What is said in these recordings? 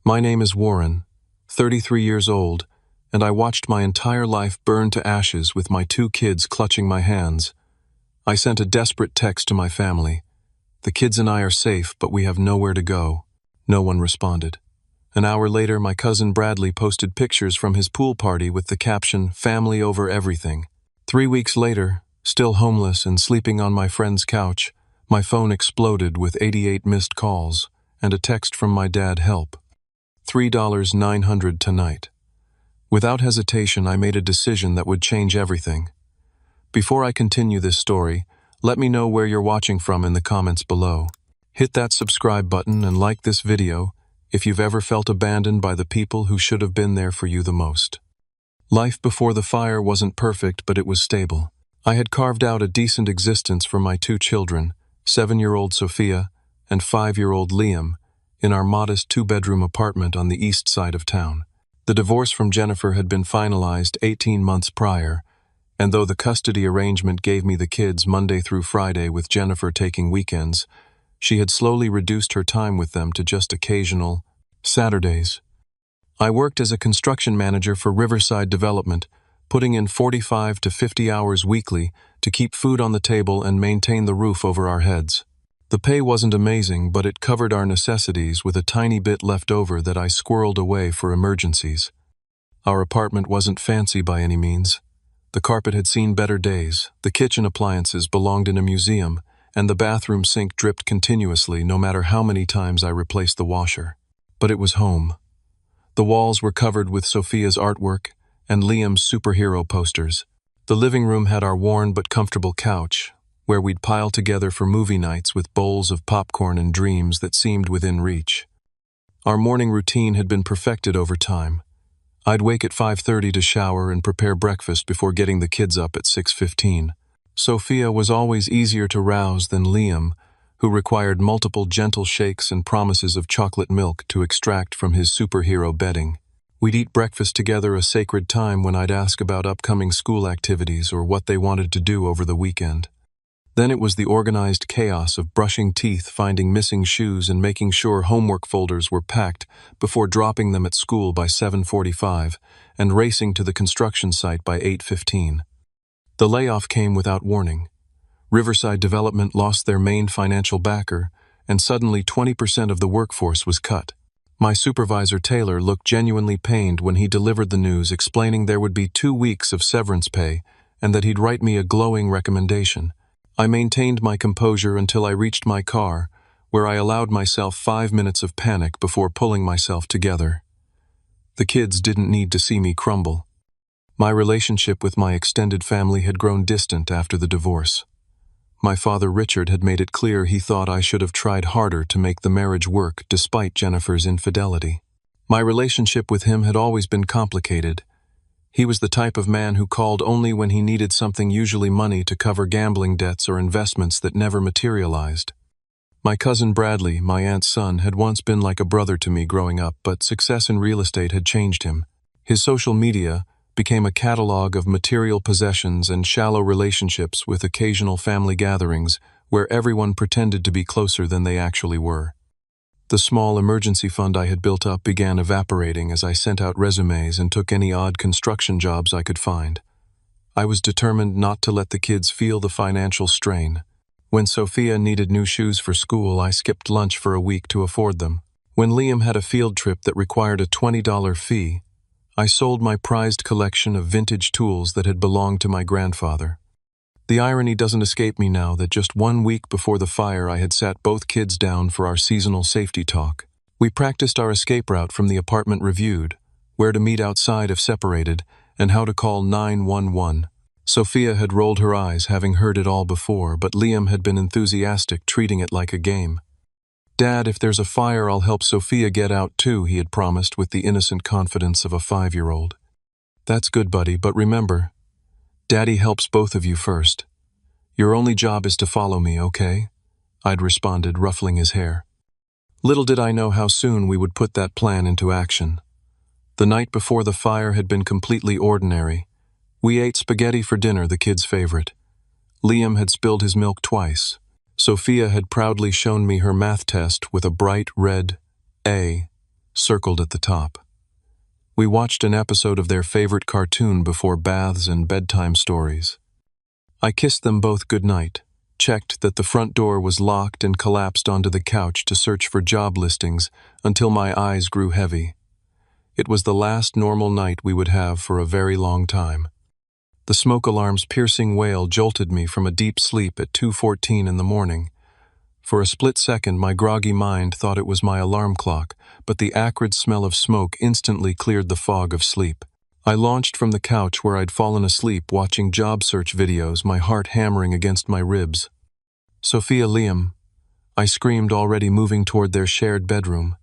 My name is Warren, 33 years old, and I watched my entire life burn to ashes with my two kids clutching my hands. I sent a desperate text to my family. The kids and I are safe, but we have nowhere to go. No one responded. An hour later, my cousin Bradley posted pictures from his pool party with the caption, "Family over everything." 3 weeks later, still homeless and sleeping on my friend's couch, my phone exploded with 88 missed calls and a text from my dad, "Help. $3,900 tonight." Without hesitation, I made a decision that would change everything. Before I continue this story, let me know where you're watching from in the comments below. Hit that subscribe button and like this video if you've ever felt abandoned by the people who should have been there for you the most. Life before the fire wasn't perfect, but it was stable. I had carved out a decent existence for my two children, 7-year-old Sophia and 5-year-old Liam, in our modest 2-bedroom apartment on the east side of town. The divorce from Jennifer had been finalized 18 months prior, and though the custody arrangement gave me the kids Monday through Friday with Jennifer taking weekends, she had slowly reduced her time with them to just occasional Saturdays. I worked as a construction manager for Riverside Development, putting in 45 to 50 hours weekly to keep food on the table and maintain the roof over our heads. The pay wasn't amazing, but it covered our necessities with a tiny bit left over that I squirreled away for emergencies. Our apartment wasn't fancy by any means. The carpet had seen better days, the kitchen appliances belonged in a museum, and the bathroom sink dripped continuously no matter how many times I replaced the washer. But it was home. The walls were covered with Sophia's artwork and Liam's superhero posters. The living room had our worn but comfortable couch, where we'd pile together for movie nights with bowls of popcorn and dreams that seemed within reach. Our morning routine had been perfected over time. I'd wake at 5:30 to shower and prepare breakfast before getting the kids up at 6:15. Sophia was always easier to rouse than Liam, who required multiple gentle shakes and promises of chocolate milk to extract from his superhero bedding. We'd eat breakfast together, a sacred time when I'd ask about upcoming school activities or what they wanted to do over the weekend. Then it was the organized chaos of brushing teeth, finding missing shoes, and making sure homework folders were packed before dropping them at school by 7:45 and racing to the construction site by 8:15. The layoff came without warning. Riverside Development lost their main financial backer, and suddenly 20% of the workforce was cut. My supervisor, Taylor, looked genuinely pained when he delivered the news, explaining there would be 2 weeks of severance pay and that he'd write me a glowing recommendation. I maintained my composure until I reached my car, where I allowed myself 5 minutes of panic before pulling myself together. The kids didn't need to see me crumble. My relationship with my extended family had grown distant after the divorce. My father, Richard, had made it clear he thought I should have tried harder to make the marriage work despite Jennifer's infidelity. My relationship with him had always been complicated. He was the type of man who called only when he needed something, usually money, to cover gambling debts or investments that never materialized. My cousin Bradley, my aunt's son, had once been like a brother to me growing up, but success in real estate had changed him. His social media became a catalog of material possessions and shallow relationships with occasional family gatherings where everyone pretended to be closer than they actually were. The small emergency fund I had built up began evaporating as I sent out resumes and took any odd construction jobs I could find. I was determined not to let the kids feel the financial strain. When Sophia needed new shoes for school, I skipped lunch for a week to afford them. When Liam had a field trip that required a $20 fee, I sold my prized collection of vintage tools that had belonged to my grandfather. The irony doesn't escape me now that just 1 week before the fire I had sat both kids down for our seasonal safety talk. We practiced our escape route from the apartment, reviewed where to meet outside if separated, and how to call 911. Sophia had rolled her eyes, having heard it all before, but Liam had been enthusiastic, treating it like a game. "Dad, if there's a fire, I'll help Sophia get out too," he had promised with the innocent confidence of a 5-year-old. "That's good, buddy, but remember, Daddy helps both of you first. Your only job is to follow me, okay?" I'd responded, ruffling his hair. Little did I know how soon we would put that plan into action. The night before the fire had been completely ordinary. We ate spaghetti for dinner, the kids' favorite. Liam had spilled his milk twice. Sophia had proudly shown me her math test with a bright red A. circled at the top. We watched an episode of their favorite cartoon before baths and bedtime stories. I kissed them both goodnight, checked that the front door was locked, and collapsed onto the couch to search for job listings until my eyes grew heavy. It was the last normal night we would have for a very long time. The smoke alarm's piercing wail jolted me from a deep sleep at 2:14 in the morning. For a split second, my groggy mind thought it was my alarm clock, but the acrid smell of smoke instantly cleared the fog of sleep. I launched from the couch where I'd fallen asleep watching job search videos, my heart hammering against my ribs. "Sophia, Liam," I screamed, already moving toward their shared bedroom.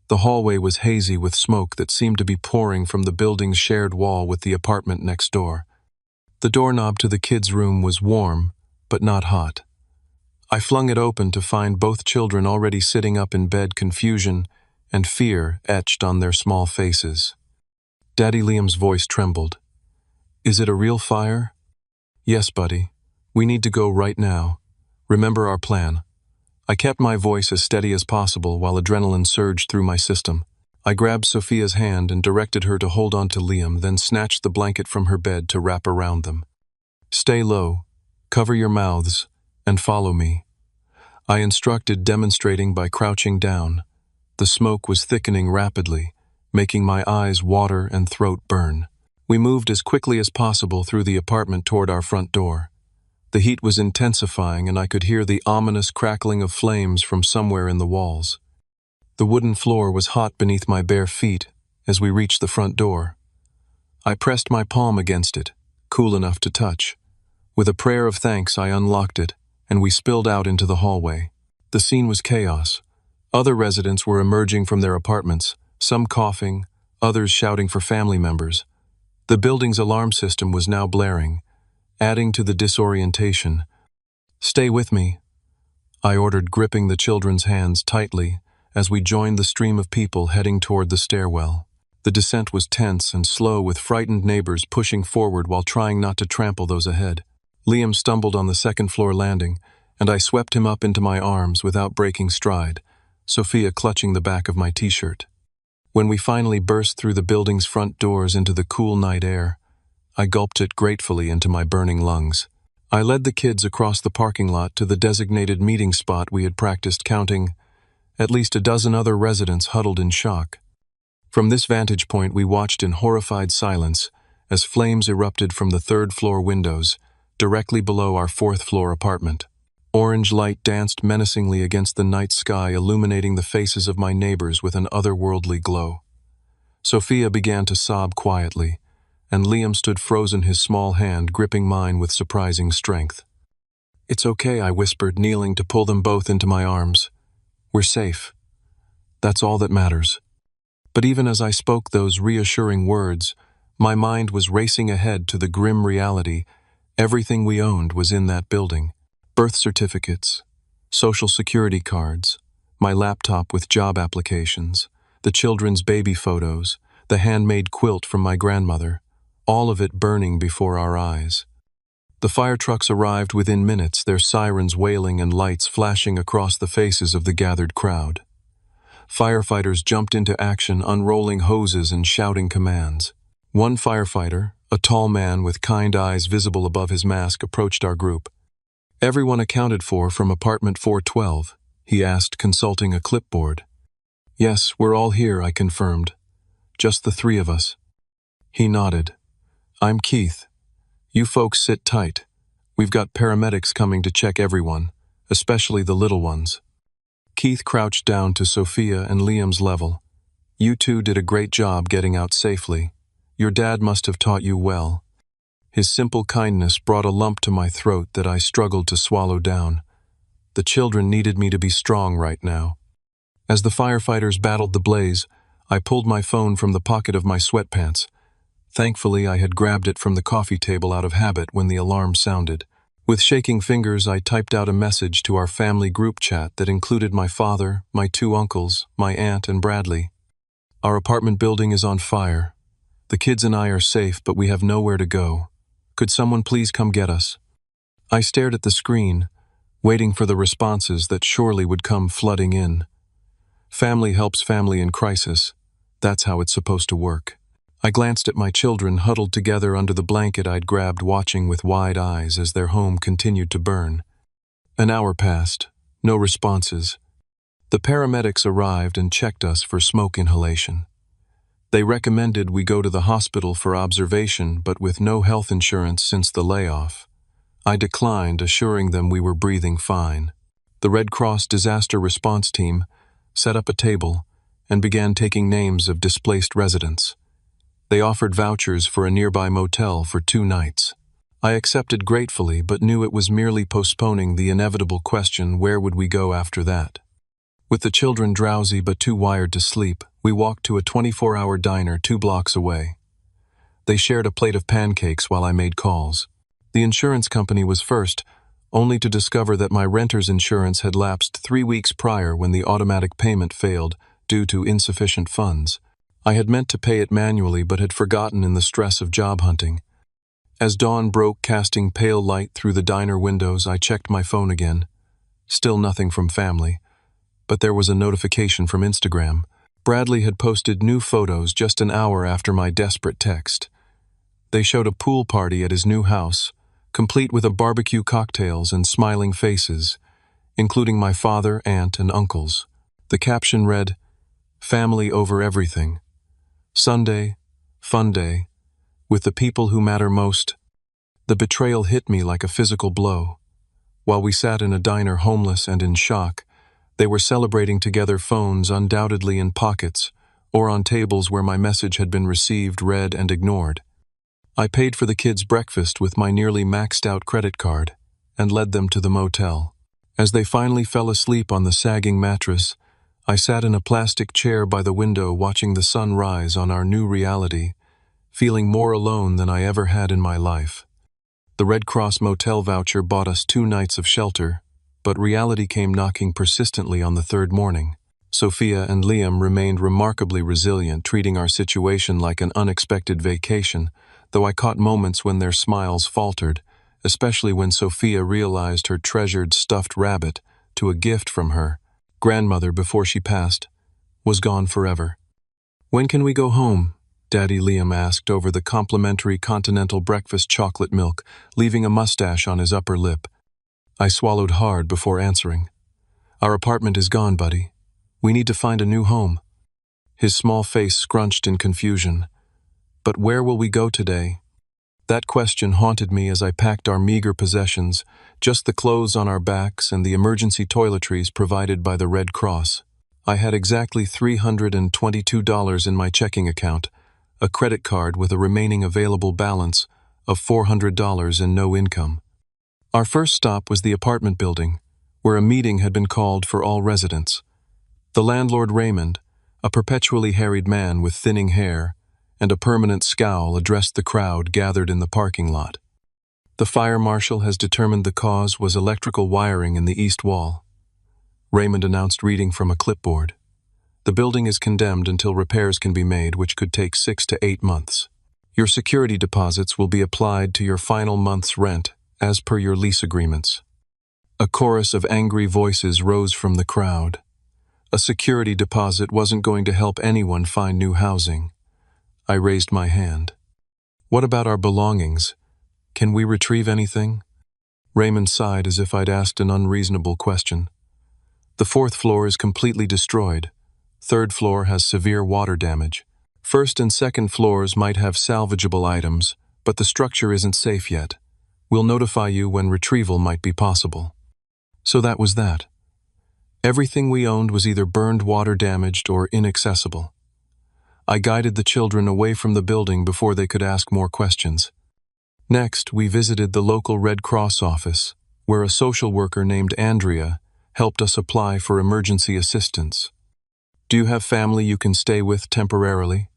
The hallway was hazy with smoke that seemed to be pouring from the building's shared wall with the apartment next door. The doorknob to the kids' room was warm, but not hot. I flung it open to find both children already sitting up in bed, confusion and fear etched on their small faces. Daddy Liam's voice trembled. "Is it a real fire?" "Yes, buddy. We need to go right now. Remember our plan." I kept my voice as steady as possible while adrenaline surged through my system. I grabbed Sophia's hand and directed her to hold on to Liam, then snatched the blanket from her bed to wrap around them. "Stay low, cover your mouths, and follow me," I instructed, demonstrating by crouching down. The smoke was thickening rapidly, making my eyes water and throat burn. We moved as quickly as possible through the apartment toward our front door. The heat was intensifying, and I could hear the ominous crackling of flames from somewhere in the walls. The wooden floor was hot beneath my bare feet as we reached the front door. I pressed my palm against it, cool enough to touch. With a prayer of thanks, I unlocked it, and we spilled out into the hallway. The scene was chaos. Other residents were emerging from their apartments, some coughing, others shouting for family members. The building's alarm system was now blaring, adding to the disorientation. "Stay with me," I ordered, gripping the children's hands tightly as we joined the stream of people heading toward the stairwell. The descent was tense and slow, with frightened neighbors pushing forward while trying not to trample those ahead. Liam stumbled on the second-floor landing, and I swept him up into my arms without breaking stride, Sophia clutching the back of my t-shirt. When we finally burst through the building's front doors into the cool night air, I gulped it gratefully into my burning lungs. I led the kids across the parking lot to the designated meeting spot we had practiced, counting at least a dozen other residents huddled in shock. From this vantage point, we watched in horrified silence as flames erupted from the third-floor windows, directly below our fourth-floor apartment. Orange light danced menacingly against the night sky, illuminating the faces of my neighbors with an otherworldly glow. Sophia began to sob quietly, and Liam stood frozen, his small hand gripping mine with surprising strength. "It's okay," I whispered, kneeling to pull them both into my arms. "We're safe. That's all that matters." But even as I spoke those reassuring words, my mind was racing ahead to the grim reality. Everything we owned was in that building. Birth certificates, social security cards, my laptop with job applications, the children's baby photos, the handmade quilt from my grandmother, all of it burning before our eyes. The fire trucks arrived within minutes, their sirens wailing and lights flashing across the faces of the gathered crowd. Firefighters jumped into action, unrolling hoses and shouting commands. One firefighter, a tall man with kind eyes visible above his mask, approached our group. "Everyone accounted for from apartment 412, he asked, consulting a clipboard. "Yes, we're all here," I confirmed. "Just the three of us." He nodded. "I'm Keith. You folks sit tight. We've got paramedics coming to check everyone, especially the little ones." Keith crouched down to Sophia and Liam's level. "You two did a great job getting out safely. Your dad must have taught you well." His simple kindness brought a lump to my throat that I struggled to swallow down. The children needed me to be strong right now. As the firefighters battled the blaze, I pulled my phone from the pocket of my sweatpants. Thankfully, I had grabbed it from the coffee table out of habit when the alarm sounded. With shaking fingers, I typed out a message to our family group chat that included my father, my two uncles, my aunt, and Bradley. "Our apartment building is on fire. The kids and I are safe, but we have nowhere to go. Could someone please come get us?" I stared at the screen, waiting for the responses that surely would come flooding in. Family helps family in crisis. That's how it's supposed to work. I glanced at my children huddled together under the blanket I'd grabbed, watching with wide eyes as their home continued to burn. An hour passed. No responses. The paramedics arrived and checked us for smoke inhalation. They recommended we go to the hospital for observation, but with no health insurance since the layoff. I declined, assuring them we were breathing fine. The Red Cross disaster response team set up a table and began taking names of displaced residents. They offered vouchers for a nearby motel for 2 nights. I accepted gratefully, but knew it was merely postponing the inevitable question, where would we go after that? With the children drowsy but too wired to sleep, we walked to a 24-hour diner 2 blocks away. They shared a plate of pancakes while I made calls. The insurance company was first, only to discover that my renter's insurance had lapsed 3 weeks prior when the automatic payment failed due to insufficient funds. I had meant to pay it manually but had forgotten in the stress of job hunting. As dawn broke, casting pale light through the diner windows, I checked my phone again. Still nothing from family. But there was a notification from Instagram. Bradley had posted new photos just an hour after my desperate text. They showed a pool party at his new house, complete with a barbecue, cocktails, and smiling faces, including my father, aunt, and uncles. The caption read, "Family over everything. Sunday, fun day, with the people who matter most." The betrayal hit me like a physical blow. While we sat in a diner homeless and in shock, they were celebrating together, phones undoubtedly in pockets, or on tables where my message had been received, read, and ignored. I paid for the kids' breakfast with my nearly maxed-out credit card and led them to the motel. As they finally fell asleep on the sagging mattress, I sat in a plastic chair by the window watching the sun rise on our new reality, feeling more alone than I ever had in my life. The Red Cross motel voucher bought us 2 nights of shelter, but reality came knocking persistently on the 3rd morning. Sophia and Liam remained remarkably resilient, treating our situation like an unexpected vacation, though I caught moments when their smiles faltered, especially when Sophia realized her treasured stuffed rabbit, to a gift from her grandmother before she passed, was gone forever. "When can we go home?" Daddy Liam asked over the complimentary continental breakfast chocolate milk, leaving a mustache on his upper lip. I swallowed hard before answering. "Our apartment is gone, buddy. We need to find a new home." His small face scrunched in confusion. "But where will we go today?" That question haunted me as I packed our meager possessions, just the clothes on our backs and the emergency toiletries provided by the Red Cross. I had exactly $322 in my checking account, a credit card with a remaining available balance of $400 and no income. Our first stop was the apartment building, where a meeting had been called for all residents. The landlord, Raymond, a perpetually harried man with thinning hair and a permanent scowl, addressed the crowd gathered in the parking lot. "The fire marshal has determined the cause was electrical wiring in the east wall," Raymond announced, reading from a clipboard. "The building is condemned until repairs can be made, which could take 6 to 8 months. Your security deposits will be applied to your final month's rent, as per your lease agreements." A chorus of angry voices rose from the crowd. A security deposit wasn't going to help anyone find new housing. I raised my hand. "What about our belongings? Can we retrieve anything?" Raymond sighed as if I'd asked an unreasonable question. "The 4th floor is completely destroyed. 3rd floor has severe water damage. 1st and 2nd floors might have salvageable items, but the structure isn't safe yet. We'll notify you when retrieval might be possible." So that was that. Everything we owned was either burned, water damaged, or inaccessible. I guided the children away from the building before they could ask more questions. Next, we visited the local Red Cross office, where a social worker named Andrea helped us apply for emergency assistance. "Do you have family you can stay with temporarily?"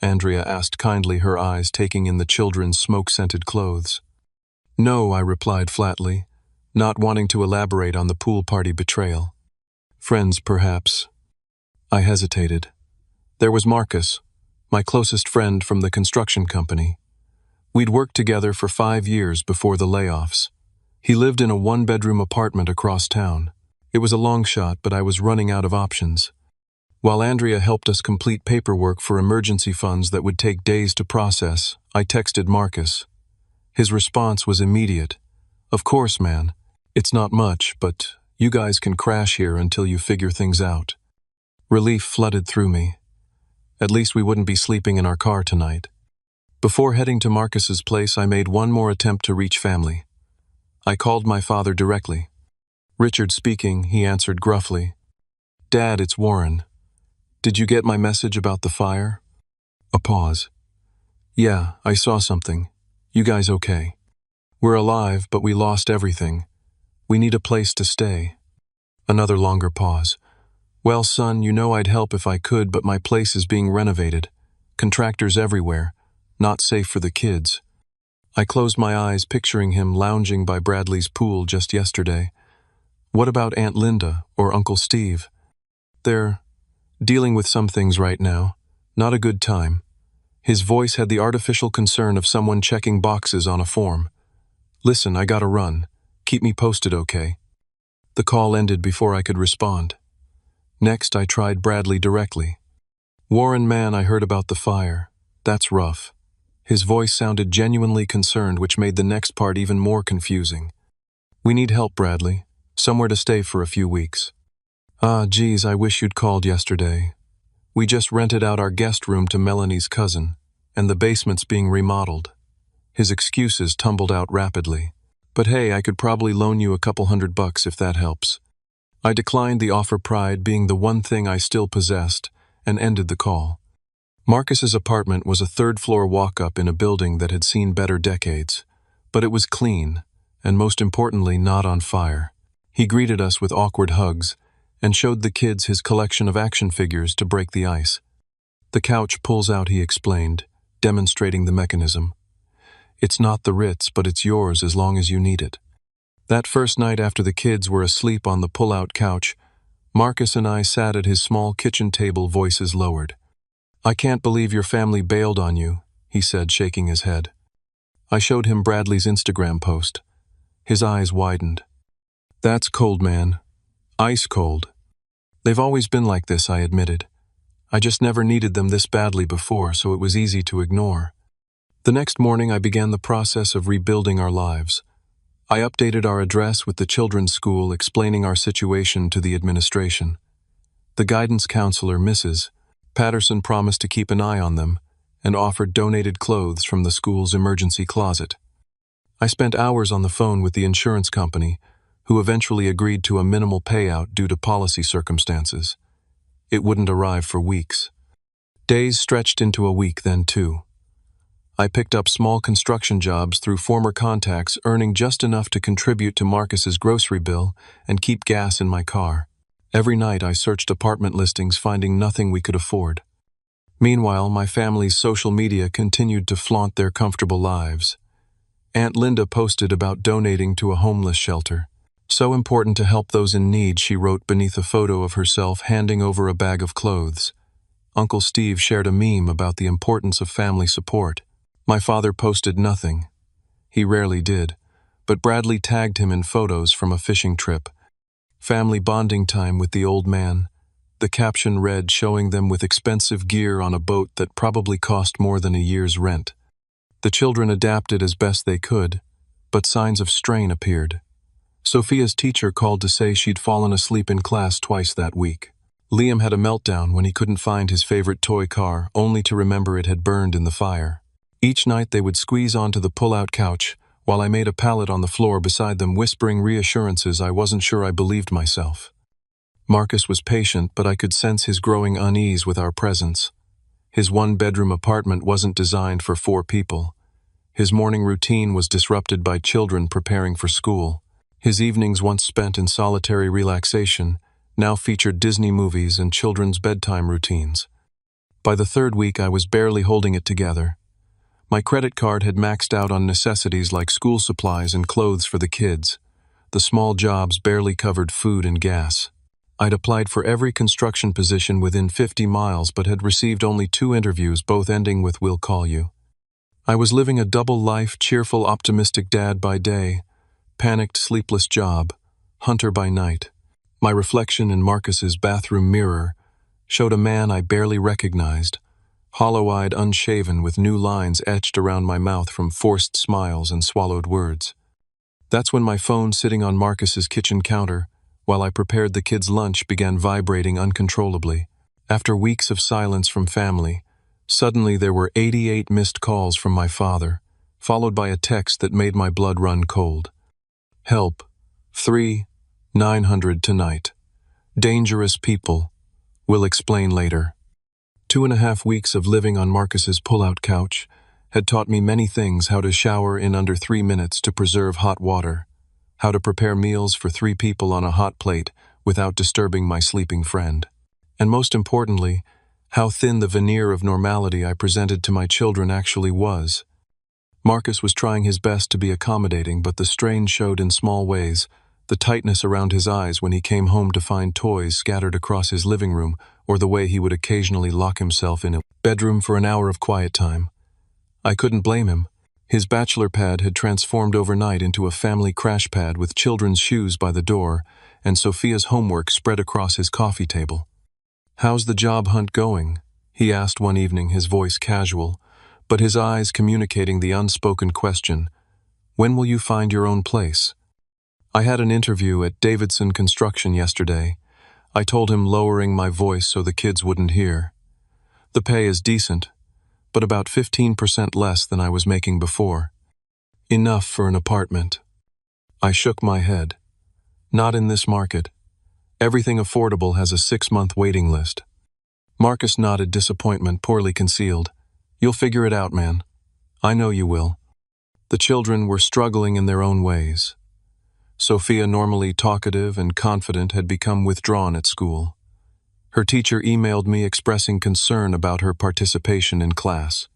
Andrea asked kindly, her eyes taking in the children's smoke-scented clothes. "No," I replied flatly, not wanting to elaborate on the pool party betrayal. "Friends, perhaps." I hesitated. There was Marcus, my closest friend from the construction company. We'd worked together for 5 years before the layoffs. He lived in a 1-bedroom apartment across town. It was a long shot, but I was running out of options. While Andrea helped us complete paperwork for emergency funds that would take days to process, I texted Marcus. His response was immediate. "Of course, man. It's not much, but you guys can crash here until you figure things out." Relief flooded through me. At least we wouldn't be sleeping in our car tonight. Before heading to Marcus's place, I made one more attempt to reach family. I called my father directly. "Richard speaking," he answered gruffly. "Dad, it's Warren. Did you get my message about the fire?" A pause. "Yeah, I saw something. You guys okay?" "We're alive, but we lost everything. We need a place to stay." Another longer pause. "Well, son, you know I'd help if I could, but my place is being renovated. Contractors everywhere. Not safe for the kids." I closed my eyes, picturing him lounging by Bradley's pool just yesterday. What about Aunt Linda or Uncle Steve? They're dealing with some things right now. Not a good time. His voice had the artificial concern of someone checking boxes on a form. "Listen, I gotta run. Keep me posted, okay?" The call ended before I could respond. Next, I tried Bradley directly. "Warren, man, I heard about the fire. That's rough." His voice sounded genuinely concerned, which made the next part even more confusing. "We need help, Bradley. Somewhere to stay for a few weeks." "Ah, geez, I wish you'd called yesterday. We just rented out our guest room to Melanie's cousin, and the basement's being remodeled." His excuses tumbled out rapidly. "But hey, I could probably loan you a couple $100 if that helps." I declined the offer, pride being the one thing I still possessed, and ended the call. Marcus's apartment was a third-floor walk-up in a building that had seen better decades, but it was clean, and most importantly, not on fire. He greeted us with awkward hugs, and showed the kids his collection of action figures to break the ice. "The couch pulls out," he explained, demonstrating the mechanism. "It's not the Ritz, but it's yours as long as you need it." That first night after the kids were asleep on the pull-out couch, Marcus and I sat at his small kitchen table, voices lowered. "I can't believe your family bailed on you," he said, shaking his head. I showed him Bradley's Instagram post. His eyes widened. "That's cold, man. Ice cold." "They've always been like this," I admitted. "I just never needed them this badly before, so it was easy to ignore." The next morning, I began the process of rebuilding our lives. I updated our address with the children's school, explaining our situation to the administration. The guidance counselor, Mrs. Patterson, promised to keep an eye on them and offered donated clothes from the school's emergency closet. I spent hours on the phone with the insurance company, who eventually agreed to a minimal payout due to policy circumstances. It wouldn't arrive for weeks. Days stretched into a week, then two. I picked up small construction jobs through former contacts, earning just enough to contribute to Marcus's grocery bill and keep gas in my car. Every night I searched apartment listings, finding nothing we could afford. Meanwhile, my family's social media continued to flaunt their comfortable lives. Aunt Linda posted about donating to a homeless shelter. "So important to help those in need," she wrote beneath a photo of herself handing over a bag of clothes. Uncle Steve shared a meme about the importance of family support. My father posted nothing. He rarely did, but Bradley tagged him in photos from a fishing trip. "Family bonding time with the old man." The caption read, showing them with expensive gear on a boat that probably cost more than a year's rent. The children adapted as best they could, but signs of strain appeared. Sophia's teacher called to say she'd fallen asleep in class twice that week. Liam had a meltdown when he couldn't find his favorite toy car, only to remember it had burned in the fire. Each night they would squeeze onto the pull-out couch, while I made a pallet on the floor beside them, whispering reassurances I wasn't sure I believed myself. Marcus was patient, but I could sense his growing unease with our presence. His one-bedroom apartment wasn't designed for 4 people. His morning routine was disrupted by children preparing for school. His evenings, once spent in solitary relaxation, now featured Disney movies and children's bedtime routines. By the 3rd week, I was barely holding it together. My credit card had maxed out on necessities like school supplies and clothes for the kids. The small jobs barely covered food and gas. I'd applied for every construction position within 50 miles but had received only 2 interviews, both ending with "we'll call you." I was living a double life, cheerful, optimistic dad by day, panicked, sleepless job, hunter by night. My reflection in Marcus's bathroom mirror showed a man I barely recognized, hollow-eyed, unshaven, with new lines etched around my mouth from forced smiles and swallowed words. That's when my phone sitting on Marcus's kitchen counter, while I prepared the kids' lunch, began vibrating uncontrollably. After weeks of silence from family, suddenly there were 88 missed calls from my father, followed by a text that made my blood run cold. Help. 3-900 tonight. Dangerous people. Will explain later. 2.5 weeks of living on Marcus's pull-out couch had taught me many things: how to shower in under 3 minutes to preserve hot water, how to prepare meals for 3 people on a hot plate without disturbing my sleeping friend, and most importantly, how thin the veneer of normality I presented to my children actually was. Marcus was trying his best to be accommodating, but the strain showed in small ways: the tightness around his eyes when he came home to find toys scattered across his living room, or the way he would occasionally lock himself in a bedroom for an hour of quiet time. I couldn't blame him. His bachelor pad had transformed overnight into a family crash pad with children's shoes by the door and Sophia's homework spread across his coffee table. "How's the job hunt going?" he asked one evening, his voice casual, but his eyes communicating the unspoken question: "When will you find your own place?" "I had an interview at Davidson Construction yesterday," I told him, lowering my voice so the kids wouldn't hear. "The pay is decent, but about 15% less than I was making before. Enough for an apartment." I shook my head. "Not in this market. Everything affordable has a 6-month waiting list." Marcus nodded, disappointment poorly concealed. "You'll figure it out, man. I know you will." The children were struggling in their own ways. Sophia, normally talkative and confident, had become withdrawn at school. Her teacher emailed me expressing concern about her participation in class.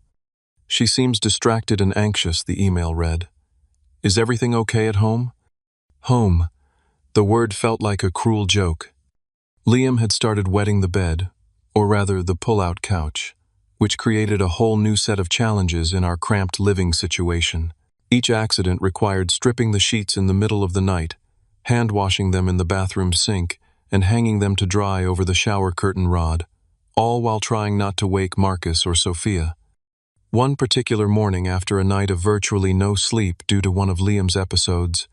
"She seems distracted and anxious," the email read. "Is everything okay at home?" Home. The word felt like a cruel joke. Liam had started wetting the bed, or rather the pull-out couch, which created a whole new set of challenges in our cramped living situation. Each accident required stripping the sheets in the middle of the night, hand-washing them in the bathroom sink, and hanging them to dry over the shower curtain rod, all while trying not to wake Marcus or Sophia. One particular morning, after a night of virtually no sleep due to one of Liam's episodes,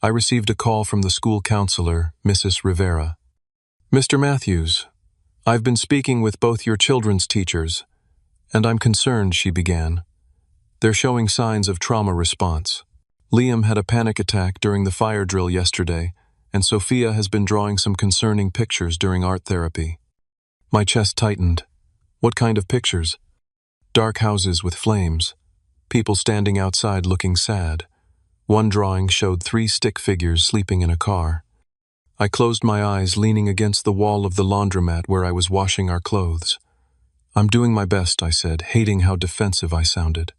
I received a call from the school counselor, Mrs. Rivera. "Mr. Matthews, I've been speaking with both your children's teachers, and I'm concerned," she began. "They're showing signs of trauma response. Liam had a panic attack during the fire drill yesterday, and Sophia has been drawing some concerning pictures during art therapy." My chest tightened. "What kind of pictures?" "Dark houses with flames. People standing outside looking sad. One drawing showed 3 stick figures sleeping in a car." I closed my eyes, leaning against the wall of the laundromat where I was washing our clothes. "I'm doing my best," I said, hating how defensive I sounded.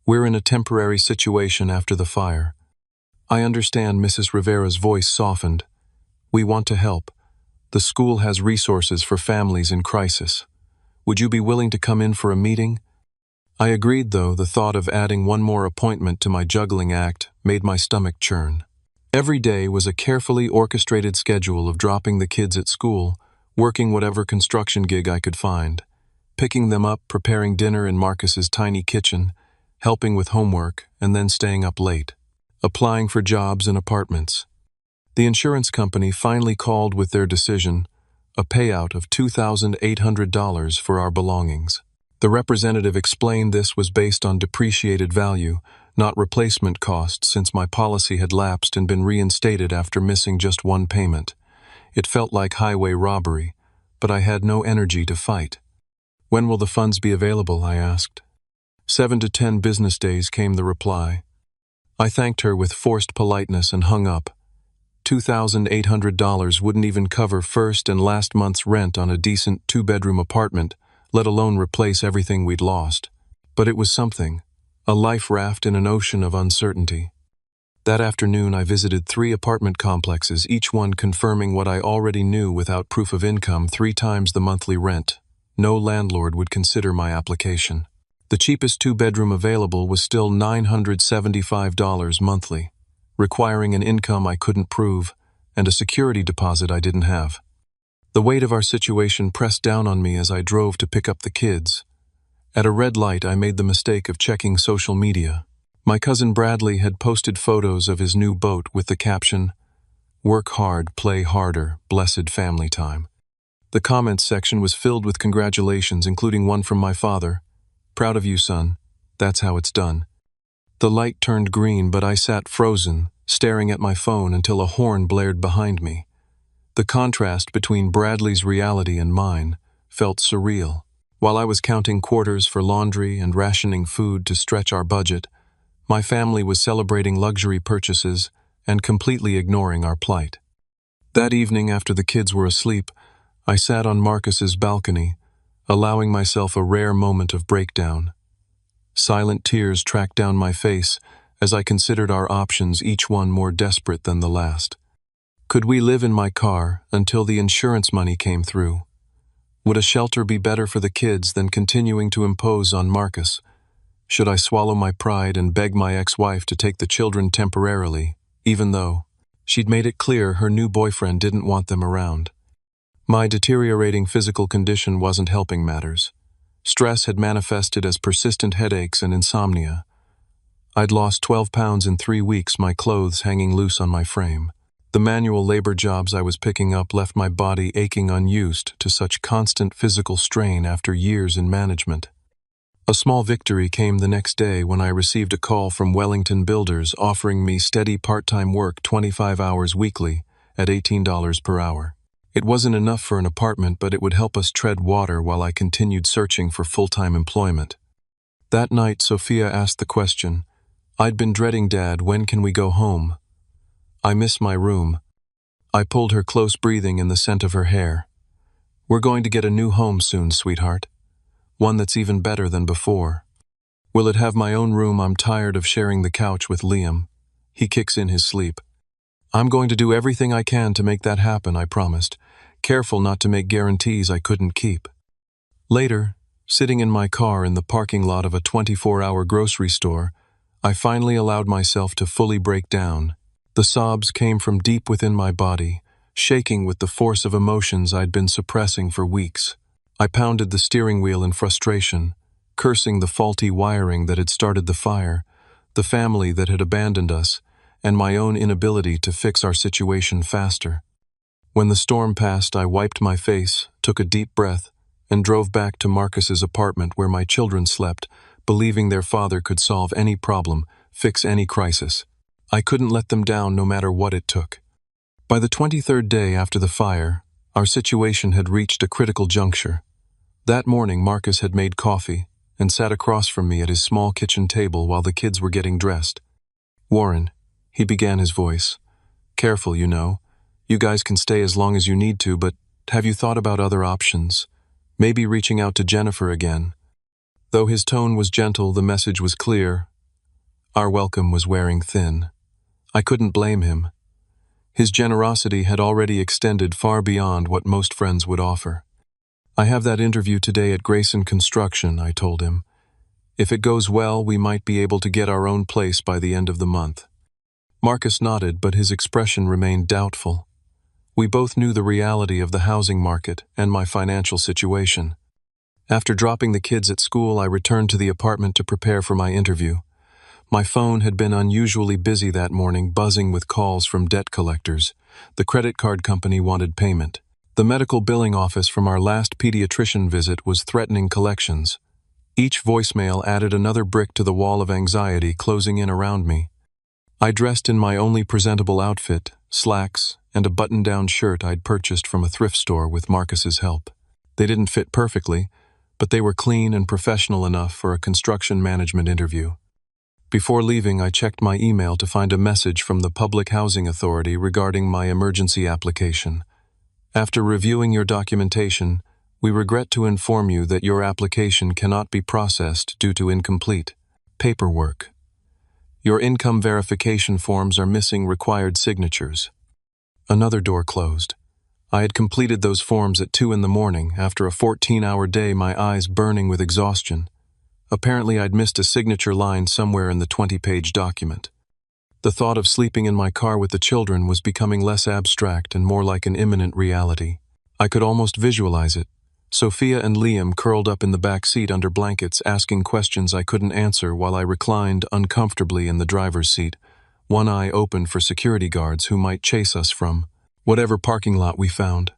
"We're in a temporary situation after the fire." "I understand," Mrs. Rivera's voice softened. "We want to help. The school has resources for families in crisis. Would you be willing to come in for a meeting?" I agreed, though the thought of adding one more appointment to my juggling act made my stomach churn. Every day was a carefully orchestrated schedule of dropping the kids at school, working whatever construction gig I could find, picking them up, preparing dinner in Marcus's tiny kitchen, helping with homework, and then staying up late, applying for jobs and apartments. The insurance company finally called with their decision, a payout of $2,800 for our belongings. The representative explained this was based on depreciated value, not replacement costs, since my policy had lapsed and been reinstated after missing just one payment. It felt like highway robbery, but I had no energy to fight. "When will the funds be available?" I asked. 7 to 10 business days, came the reply. I thanked her with forced politeness and hung up. $2,800 wouldn't even cover first and last month's rent on a decent 2-bedroom apartment, let alone replace everything we'd lost. But it was something, a life raft in an ocean of uncertainty. That afternoon I visited 3 apartment complexes, each one confirming what I already knew without proof of income: 3 times the monthly rent. No landlord would consider my application. The cheapest 2-bedroom available was still $975 monthly, requiring an income I couldn't prove and a security deposit I didn't have. The weight of our situation pressed down on me as I drove to pick up the kids. At a red light, I made the mistake of checking social media. My cousin Bradley had posted photos of his new boat with the caption, "Work hard, play harder, blessed family time." The comments section was filled with congratulations, including one from my father. "Proud of you, son. That's how it's done." The light turned green, but I sat frozen, staring at my phone until a horn blared behind me. The contrast between Bradley's reality and mine felt surreal. While I was counting quarters for laundry and rationing food to stretch our budget, my family was celebrating luxury purchases and completely ignoring our plight. That evening, after the kids were asleep, I sat on Marcus's balcony, allowing myself a rare moment of breakdown. Silent tears tracked down my face as I considered our options, each one more desperate than the last. Could we live in my car until the insurance money came through? Would a shelter be better for the kids than continuing to impose on Marcus? Should I swallow my pride and beg my ex-wife to take the children temporarily, even though she'd made it clear her new boyfriend didn't want them around? My deteriorating physical condition wasn't helping matters. Stress had manifested as persistent headaches and insomnia. I'd lost 12 pounds in 3 weeks, my clothes hanging loose on my frame. The manual labor jobs I was picking up left my body aching, unused to such constant physical strain after years in management. A small victory came the next day when I received a call from Wellington Builders offering me steady part-time work, 25 hours weekly at $18 per hour. It wasn't enough for an apartment, but it would help us tread water while I continued searching for full-time employment. That night, Sophia asked the question, "I'd been dreading, Dad, when can we go home?" "I miss my room." I pulled her close, breathing in the scent of her hair. "We're going to get a new home soon, sweetheart. One that's even better than before. Will it have my own room? I'm tired of sharing the couch with Liam. He kicks in his sleep." "I'm going to do everything I can to make that happen," I promised, careful not to make guarantees I couldn't keep. Later, sitting in my car in the parking lot of a 24-hour grocery store, I finally allowed myself to fully break down. The sobs came from deep within my body, shaking with the force of emotions I'd been suppressing for weeks. I pounded the steering wheel in frustration, cursing the faulty wiring that had started the fire, the family that had abandoned us, and my own inability to fix our situation faster. When the storm passed, I wiped my face, took a deep breath, and drove back to Marcus's apartment where my children slept, believing their father could solve any problem, fix any crisis. I couldn't let them down no matter what it took. By the 23rd day after the fire, our situation had reached a critical juncture. That morning, Marcus had made coffee and sat across from me at his small kitchen table while the kids were getting dressed. "Warren," he began, his voice, "careful, you know. You guys can stay as long as you need to, but have you thought about other options? Maybe reaching out to Jennifer again?" Though his tone was gentle, the message was clear. Our welcome was wearing thin. I couldn't blame him. His generosity had already extended far beyond what most friends would offer. "I have that interview today at Grayson Construction," I told him. "If it goes well, we might be able to get our own place by the end of the month." Marcus nodded, but his expression remained doubtful. We both knew the reality of the housing market and my financial situation. After dropping the kids at school, I returned to the apartment to prepare for my interview. My phone had been unusually busy that morning, buzzing with calls from debt collectors. The credit card company wanted payment. The medical billing office from our last pediatrician visit was threatening collections. Each voicemail added another brick to the wall of anxiety closing in around me. I dressed in my only presentable outfit, slacks, and a button-down shirt I'd purchased from a thrift store with Marcus's help. They didn't fit perfectly, but they were clean and professional enough for a construction management interview. Before leaving, I checked my email to find a message from the Public Housing Authority regarding my emergency application. "After reviewing your documentation, we regret to inform you that your application cannot be processed due to incomplete paperwork. Your income verification forms are missing required signatures." Another door closed. I had completed those forms at 2 in the morning, after a 14-hour day, my eyes burning with exhaustion. Apparently, I'd missed a signature line somewhere in the 20-page document. The thought of sleeping in my car with the children was becoming less abstract and more like an imminent reality. I could almost visualize it. Sophia and Liam curled up in the back seat under blankets, asking questions I couldn't answer while I reclined uncomfortably in the driver's seat, one eye open for security guards who might chase us from whatever parking lot we found.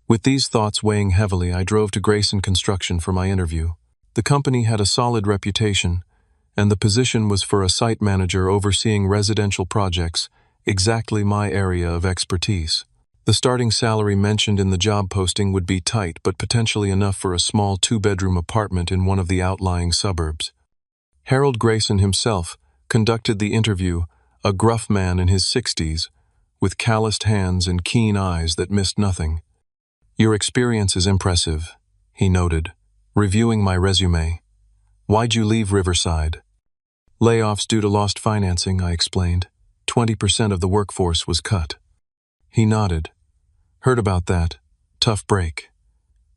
With these thoughts weighing heavily, I drove to Grayson Construction for my interview. The company had a solid reputation, and the position was for a site manager overseeing residential projects, exactly my area of expertise. The starting salary mentioned in the job posting would be tight, but potentially enough for a small 2-bedroom apartment in one of the outlying suburbs. Harold Grayson himself conducted the interview, a gruff man in his 60s, with calloused hands and keen eyes that missed nothing. "Your experience is impressive," he noted, reviewing my resume. "Why'd you leave Riverside?" "Layoffs due to lost financing," I explained. 20% of the workforce was cut. He nodded. "Heard about that. Tough break."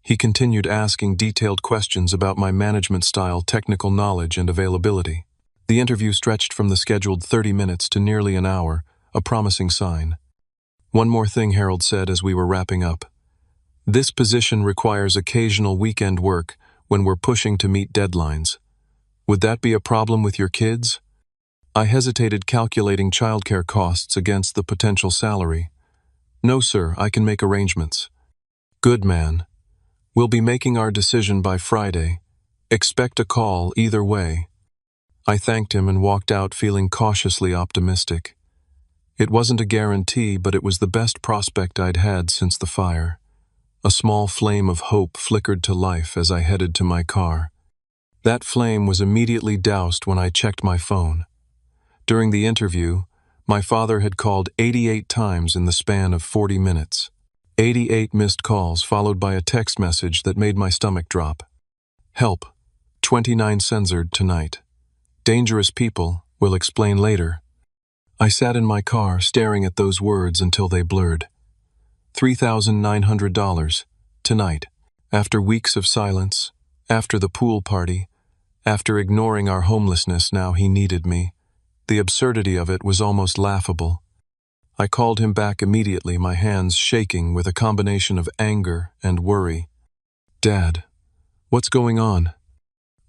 He continued asking detailed questions about my management style, technical knowledge, and availability. The interview stretched from the scheduled 30 minutes to nearly an hour, a promising sign. "One more thing," Harold said as we were wrapping up. "This position requires occasional weekend work when we're pushing to meet deadlines. Would that be a problem with your kids?" I hesitated, calculating childcare costs against the potential salary. "No, sir, I can make arrangements." "Good man. We'll be making our decision by Friday. Expect a call either way." I thanked him and walked out feeling cautiously optimistic. It wasn't a guarantee, but it was the best prospect I'd had since the fire. A small flame of hope flickered to life as I headed to my car. That flame was immediately doused when I checked my phone. During the interview, my father had called 88 times in the span of 40 minutes. 88 missed calls followed by a text message that made my stomach drop. "Help. 29 censored tonight. Dangerous people, will explain later." I sat in my car staring at those words until they blurred. $3,900, tonight, after weeks of silence, after the pool party, after ignoring our homelessness. Now he needed me. The absurdity of it was almost laughable. I called him back immediately, my hands shaking with a combination of anger and worry. "Dad, what's going on?"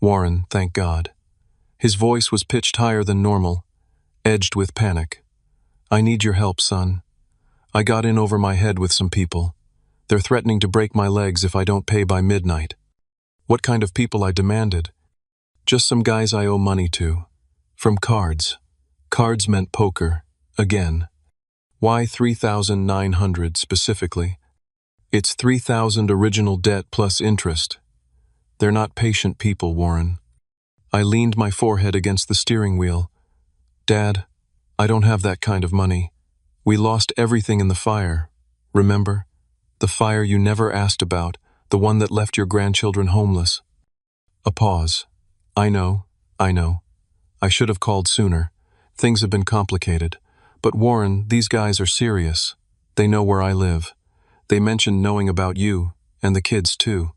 "Warren, thank God." His voice was pitched higher than normal, edged with panic. "I need your help, son. I got in over my head with some people. They're threatening to break my legs if I don't pay by midnight." "What kind of people?" I demanded. "Just some guys I owe money to. From cards." Cards meant poker. Again. "Why 3,900 specifically?" "It's 3,000 original debt plus interest. They're not patient people, Warren." I leaned my forehead against the steering wheel. "Dad, I don't have that kind of money. We lost everything in the fire. Remember? The fire you never asked about, the one that left your grandchildren homeless." A pause. I know. I should have called sooner. Things have been complicated. But Warren, these guys are serious. They know where I live. They mentioned knowing about you, and the kids too."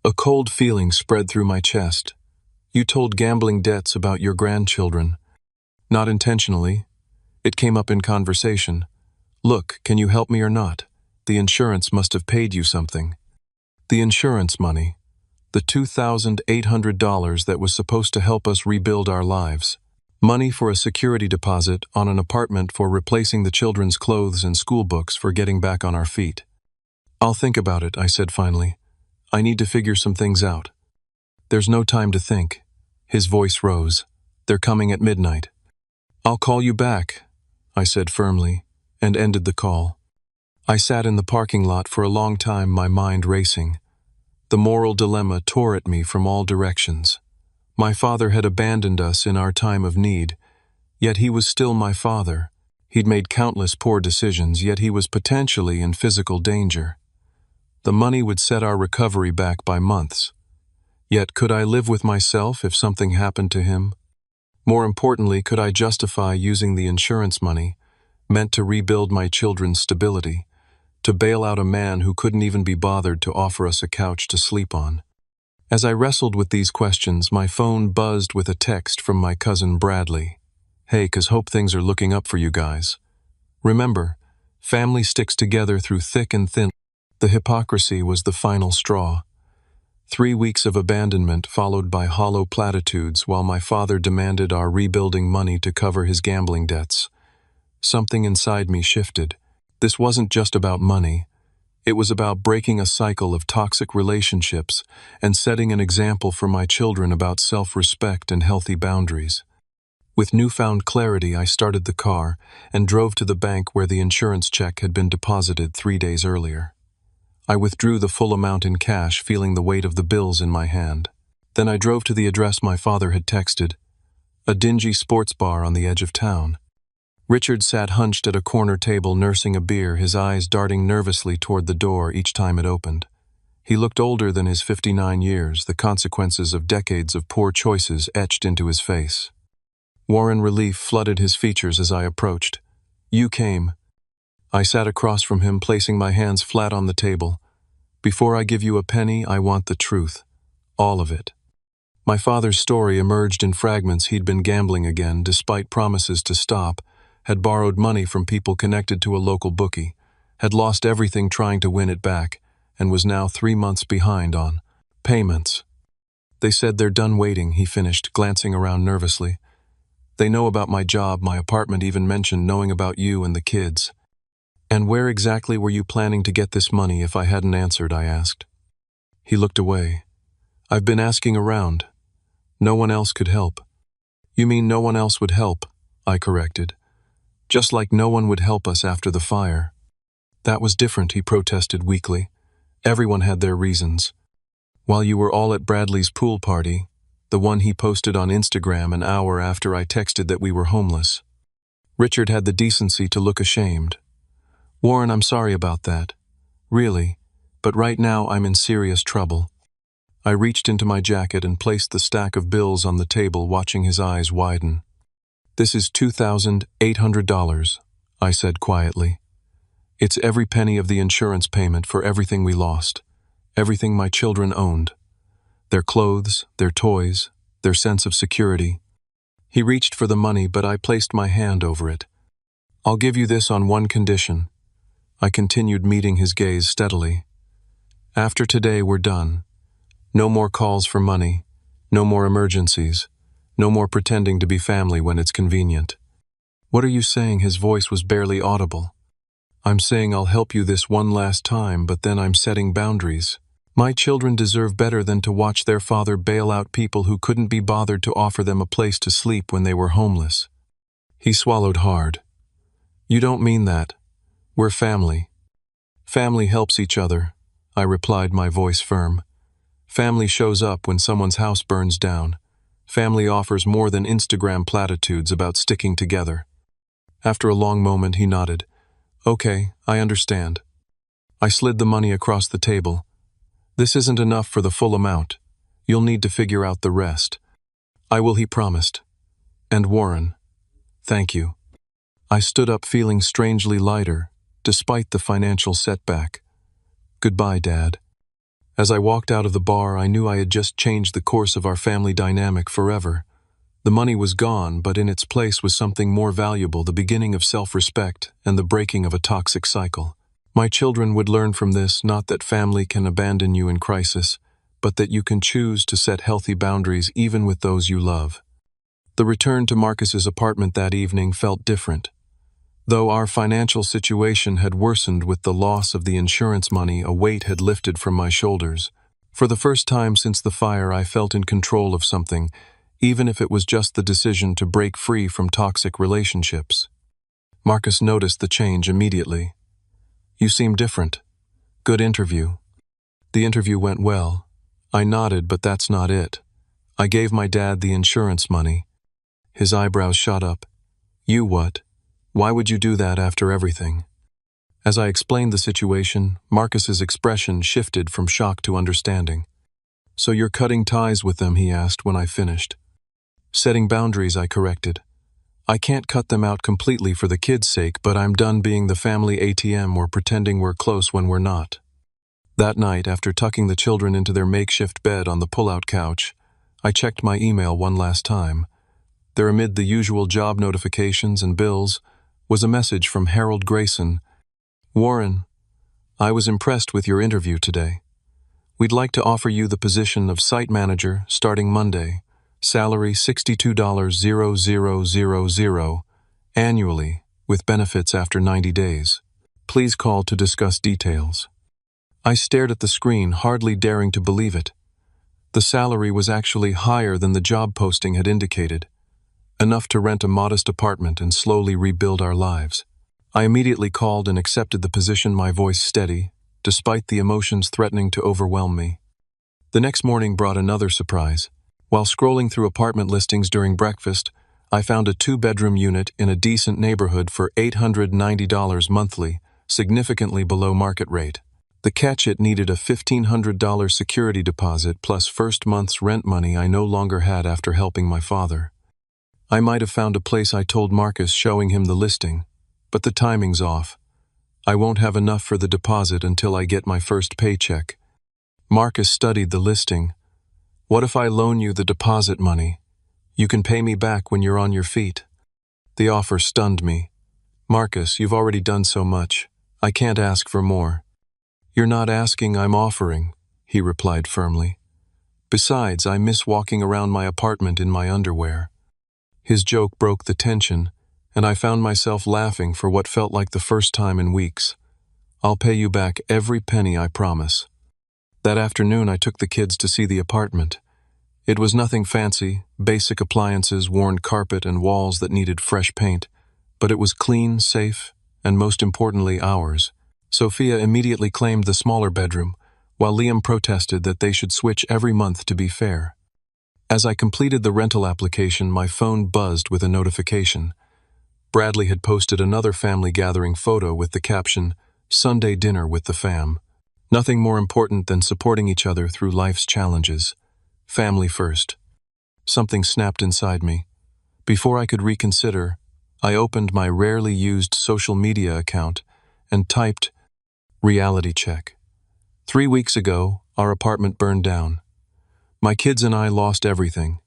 A cold feeling spread through my chest. "You told gambling debts about your grandchildren." "Not intentionally. It came up in conversation. Look, can you help me or not? The insurance must have paid you something." "The insurance money. The $2,800 that was supposed to help us rebuild our lives. Money for a security deposit on an apartment for replacing the children's clothes and school books for getting back on our feet." "I'll think about it," I said finally. "I need to figure some things out." "There's no time to think." His voice rose. "They're coming at midnight." "I'll call you back," I said firmly, and ended the call. I sat in the parking lot for a long time, my mind racing. The moral dilemma tore at me from all directions. My father had abandoned us in our time of need, yet he was still my father. He'd made countless poor decisions, yet he was potentially in physical danger. The money would set our recovery back by months. Yet could I live with myself if something happened to him? More importantly, could I justify using the insurance money, meant to rebuild my children's stability, to bail out a man who couldn't even be bothered to offer us a couch to sleep on? As I wrestled with these questions, my phone buzzed with a text from my cousin Bradley. "Hey, 'cause hope things are looking up for you guys. Remember, family sticks together through thick and thin." The hypocrisy was the final straw. 3 weeks of abandonment followed by hollow platitudes while my father demanded our rebuilding money to cover his gambling debts. Something inside me shifted. This wasn't just about money. It was about breaking a cycle of toxic relationships and setting an example for my children about self-respect and healthy boundaries. With newfound clarity, I started the car and drove to the bank where the insurance check had been deposited 3 days earlier. I withdrew the full amount in cash, feeling the weight of the bills in my hand. Then I drove to the address my father had texted, a dingy sports bar on the edge of town. Richard sat hunched at a corner table nursing a beer, his eyes darting nervously toward the door each time it opened. He looked older than his 59 years, the consequences of decades of poor choices etched into his face. Warren relief flooded his features as I approached. "You came." I sat across from him, placing my hands flat on the table. "Before I give you a penny, I want the truth. All of it." My father's story emerged in fragments. He'd been gambling again, despite promises to stop, had borrowed money from people connected to a local bookie, had lost everything trying to win it back, and was now 3 months behind on payments. "They said they're done waiting," he finished, glancing around nervously. "They know about my job, my apartment, even mentioned knowing about you and the kids." "And where exactly were you planning to get this money if I hadn't answered?" I asked. He looked away. "I've been asking around. No one else could help." "You mean no one else would help?" I corrected. "Just like no one would help us after the fire." "That was different," he protested weakly. "Everyone had their reasons. While you were all at Bradley's pool party, the one he posted on Instagram an hour after I texted that we were homeless, Richard had the decency to look ashamed. "Warren, I'm sorry about that. Really, but right now I'm in serious trouble." I reached into my jacket and placed the stack of bills on the table, watching his eyes widen. "This is $2,800, I said quietly. "It's every penny of the insurance payment for everything we lost, everything my children owned. Their clothes, their toys, their sense of security." He reached for the money, but I placed my hand over it. "I'll give you this on one condition." I continued, meeting his gaze steadily. "After today, we're done. No more calls for money, no more emergencies, no more pretending to be family when it's convenient." "What are you saying?" His voice was barely audible. "I'm saying I'll help you this one last time, but then I'm setting boundaries. My children deserve better than to watch their father bail out people who couldn't be bothered to offer them a place to sleep when they were homeless." He swallowed hard. "You don't mean that. We're family." "Family helps each other," I replied, my voice firm. "Family shows up when someone's house burns down. Family offers more than Instagram platitudes about sticking together." After a long moment, he nodded. "Okay, I understand." I slid the money across the table. "This isn't enough for the full amount. You'll need to figure out the rest." "I will," he promised. "And Warren, thank you." I stood up, feeling strangely lighter, despite the financial setback. "Goodbye, Dad." As I walked out of the bar, I knew I had just changed the course of our family dynamic forever. The money was gone, but in its place was something more valuable, the beginning of self-respect and the breaking of a toxic cycle. My children would learn from this, not that family can abandon you in crisis, but that you can choose to set healthy boundaries even with those you love. The return to Marcus's apartment that evening felt different. Though our financial situation had worsened with the loss of the insurance money, a weight had lifted from my shoulders. For the first time since the fire, I felt in control of something, even if it was just the decision to break free from toxic relationships. Marcus noticed the change immediately. "You seem different. Good interview." "The interview went well." I nodded, but that's not it. "I gave my dad the insurance money." His eyebrows shot up. "You what? Why would you do that after everything?" As I explained the situation, Marcus's expression shifted from shock to understanding. "So you're cutting ties with them?" he asked when I finished. "Setting boundaries," I corrected. "I can't cut them out completely for the kids' sake, but I'm done being the family ATM or pretending we're close when we're not." That night, after tucking the children into their makeshift bed on the pull-out couch, I checked my email one last time. There, amid the usual job notifications and bills, was a message from Harold Grayson. "Warren, I was impressed with your interview today. We'd like to offer you the position of site manager starting Monday. Salary $62,000 annually, with benefits after 90 days. Please call to discuss details. I stared at the screen, hardly daring to believe it. The salary was actually higher than the job posting had indicated, enough to rent a modest apartment and slowly rebuild our lives. I immediately called and accepted the position, my voice steady, despite the emotions threatening to overwhelm me. The next morning brought another surprise. While scrolling through apartment listings during breakfast, I found a 2-bedroom unit in a decent neighborhood for $890 monthly, significantly below market rate. The catch: it needed a $1,500 security deposit plus first month's rent money I no longer had after helping my father. I might have found a place, I told Marcus, showing him the listing, but the timing's off. I won't have enough for the deposit until I get my first paycheck. Marcus studied the listing. What if I loan you the deposit money? You can pay me back when you're on your feet. The offer stunned me. Marcus, you've already done so much. I can't ask for more. You're not asking, I'm offering, he replied firmly. Besides, I miss walking around my apartment in my underwear. His joke broke the tension, and I found myself laughing for what felt like the first time in weeks. I'll pay you back every penny, I promise. That afternoon I took the kids to see the apartment. It was nothing fancy, basic appliances, worn carpet, and walls that needed fresh paint, but it was clean, safe, and most importantly, ours. Sophia immediately claimed the smaller bedroom, while Liam protested that they should switch every month to be fair. As I completed the rental application, my phone buzzed with a notification. Bradley had posted another family gathering photo with the caption, "Sunday dinner with the fam." Nothing more important than supporting each other through life's challenges. Family first. Something snapped inside me. Before I could reconsider, I opened my rarely used social media account and typed, "Reality check." 3 weeks ago, our apartment burned down. My kids and I lost everything.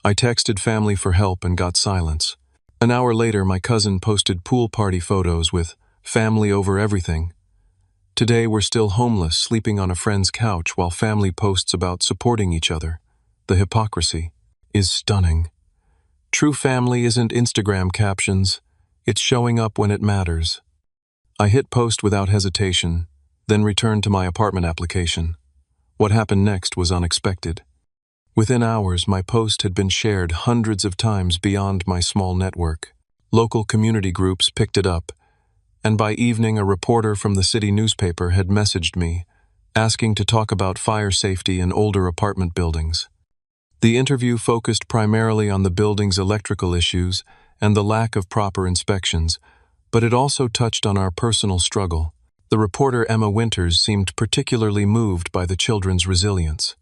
I texted family for help and got silence. An hour later, my cousin posted pool party photos with "family over everything." Today, we're still homeless, sleeping on a friend's couch while family posts about supporting each other. The hypocrisy is stunning. True family isn't Instagram captions. It's showing up when it matters. I hit post without hesitation, then returned to my apartment application. What happened next was unexpected. Within hours, my post had been shared hundreds of times beyond my small network. Local community groups picked it up, and by evening a reporter from the city newspaper had messaged me, asking to talk about fire safety in older apartment buildings. The interview focused primarily on the building's electrical issues and the lack of proper inspections, but it also touched on our personal struggle. The reporter, Emma Winters, seemed particularly moved by the children's resilience.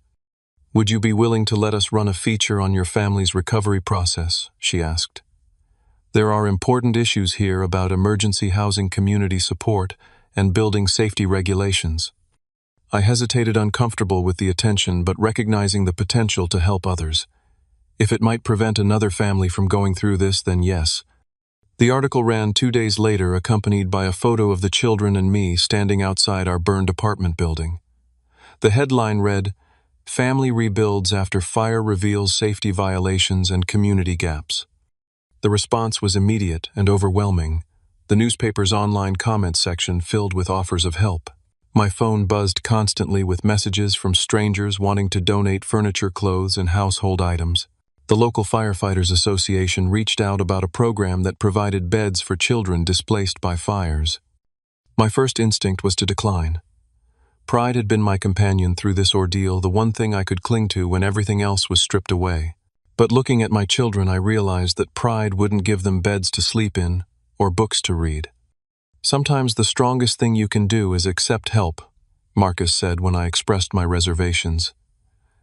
"Would you be willing to let us run a feature on your family's recovery process?" she asked. "There are important issues here about emergency housing, community support, and building safety regulations." I hesitated, uncomfortable with the attention, but recognizing the potential to help others. If it might prevent another family from going through this, then yes. The article ran 2 days later, accompanied by a photo of the children and me standing outside our burned apartment building. The headline read, "Family Rebuilds After Fire Reveals Safety Violations and Community Gaps." The response was immediate and overwhelming, the newspaper's online comments section filled with offers of help. My phone buzzed constantly with messages from strangers wanting to donate furniture, clothes, and household items. The local firefighters association reached out about a program that provided beds for children displaced by fires. My first instinct was to decline. Pride had been my companion through this ordeal, the one thing I could cling to when everything else was stripped away. But looking at my children, I realized that pride wouldn't give them beds to sleep in or books to read. "Sometimes the strongest thing you can do is accept help," Marcus said when I expressed my reservations.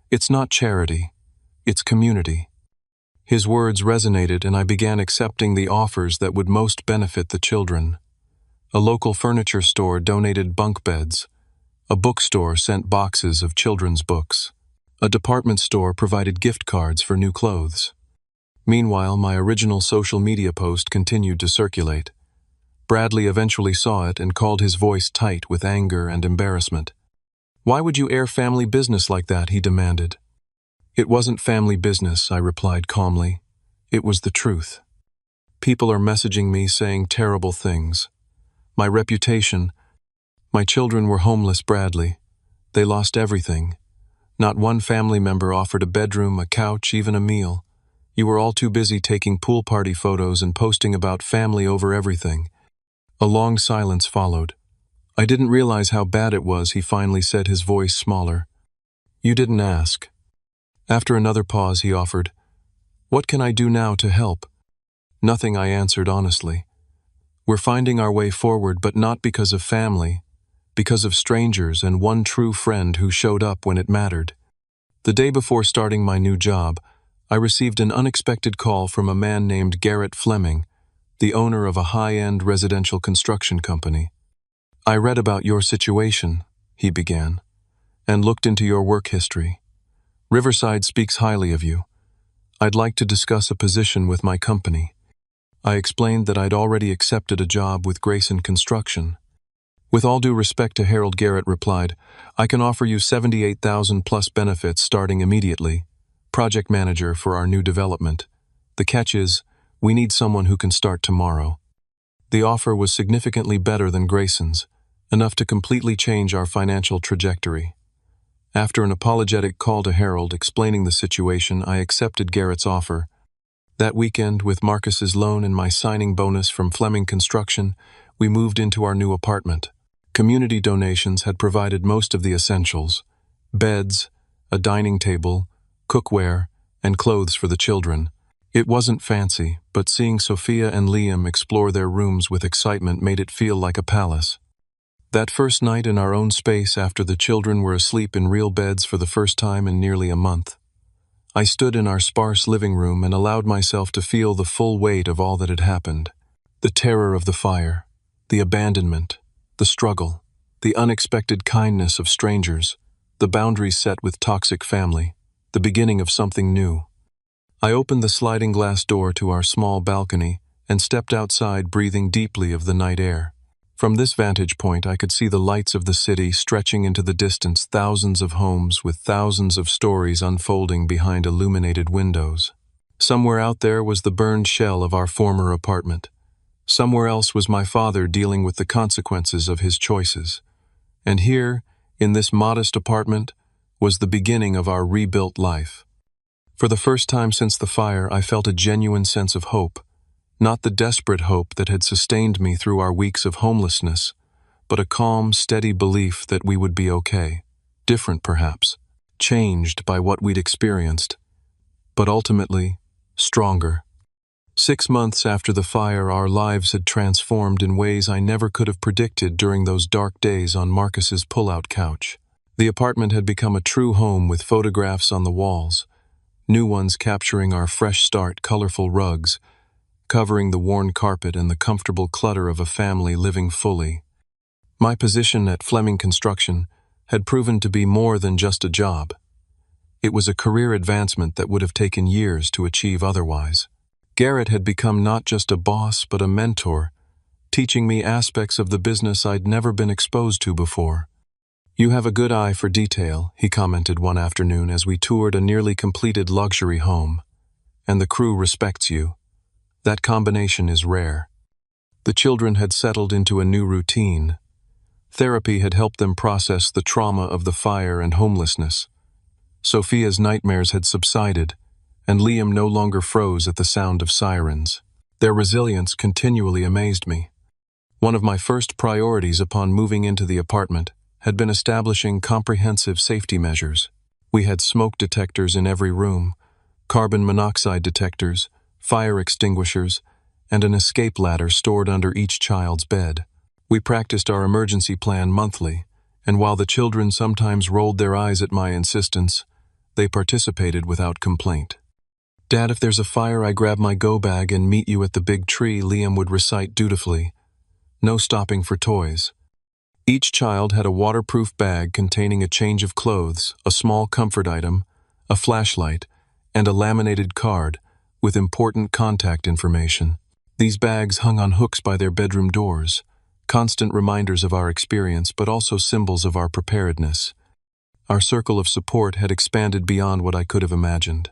"It's not charity, it's community." His words resonated, and I began accepting the offers that would most benefit the children. A local furniture store donated bunk beds. A bookstore sent boxes of children's books. A department store provided gift cards for new clothes. Meanwhile, my original social media post continued to circulate. Bradley eventually saw it and called his voice tight with anger and embarrassment. "Why would you air family business like that?" he demanded. "It wasn't family business," I replied calmly. "It was the truth. People are messaging me saying terrible things. My reputation, my children were homeless, Bradley. They lost everything. Not one family member offered a bedroom, a couch, even a meal. You were all too busy taking pool party photos and posting about family over everything." A long silence followed. "I didn't realize how bad it was," he finally said, his voice smaller. "You didn't ask." After another pause, he offered, "What can I do now to help?" "Nothing," I answered honestly. "We're finding our way forward, but not because of family, because of strangers and one true friend who showed up when it mattered." The day before starting my new job, I received an unexpected call from a man named Garrett Fleming, the owner of a high-end residential construction company. "I read about your situation," he began, "and looked into your work history. Riverside speaks highly of you. I'd like to discuss a position with my company." I explained that I'd already accepted a job with Grayson Construction. "With all due respect to Harold," Garrett replied, "I can offer you 78,000 plus benefits starting immediately. Project manager for our new development. The catch is, we need someone who can start tomorrow." The offer was significantly better than Grayson's, enough to completely change our financial trajectory. After an apologetic call to Harold explaining the situation, I accepted Garrett's offer. That weekend, with Marcus's loan and my signing bonus from Fleming Construction, we moved into our new apartment. Community donations had provided most of the essentials: beds, a dining table, cookware, and clothes for the children. It wasn't fancy, but seeing Sophia and Liam explore their rooms with excitement made it feel like a palace. That first night in our own space after the children were asleep in real beds for the first time in nearly a month, I stood in our sparse living room and allowed myself to feel the full weight of all that had happened. The terror of the fire, the abandonment, the struggle, the unexpected kindness of strangers, the boundaries set with toxic family, the beginning of something new. I opened the sliding glass door to our small balcony and stepped outside, breathing deeply of the night air. From this vantage point, I could see the lights of the city stretching into the distance, thousands of homes with thousands of stories unfolding behind illuminated windows. Somewhere out there was the burned shell of our former apartment. Somewhere else was my father dealing with the consequences of his choices. And here, in this modest apartment, was the beginning of our rebuilt life. For the first time since the fire, I felt a genuine sense of hope. Not the desperate hope that had sustained me through our weeks of homelessness, but a calm, steady belief that we would be okay. Different, perhaps, changed by what we'd experienced, but ultimately, stronger. 6 months after the fire, our lives had transformed in ways I never could have predicted during those dark days on Marcus's pull-out couch. The apartment had become a true home with photographs on the walls, new ones capturing our fresh start, colorful rugs, covering the worn carpet and the comfortable clutter of a family living fully. My position at Fleming Construction had proven to be more than just a job. It was a career advancement that would have taken years to achieve otherwise. Garrett had become not just a boss but a mentor, teaching me aspects of the business I'd never been exposed to before. "You have a good eye for detail," he commented one afternoon as we toured a nearly completed luxury home. "And the crew respects you. That combination is rare." The children had settled into a new routine. Therapy had helped them process the trauma of the fire and homelessness. Sophia's nightmares had subsided, and Liam no longer froze at the sound of sirens. Their resilience continually amazed me. One of my first priorities upon moving into the apartment had been establishing comprehensive safety measures. We had smoke detectors in every room, carbon monoxide detectors, fire extinguishers, and an escape ladder stored under each child's bed. We practiced our emergency plan monthly, and while the children sometimes rolled their eyes at my insistence, they participated without complaint. "Dad, if there's a fire, I grab my go bag and meet you at the big tree," Liam would recite dutifully. No stopping for toys. Each child had a waterproof bag containing a change of clothes, a small comfort item, a flashlight, and a laminated card with important contact information. These bags hung on hooks by their bedroom doors, constant reminders of our experience but also symbols of our preparedness. Our circle of support had expanded beyond what I could have imagined.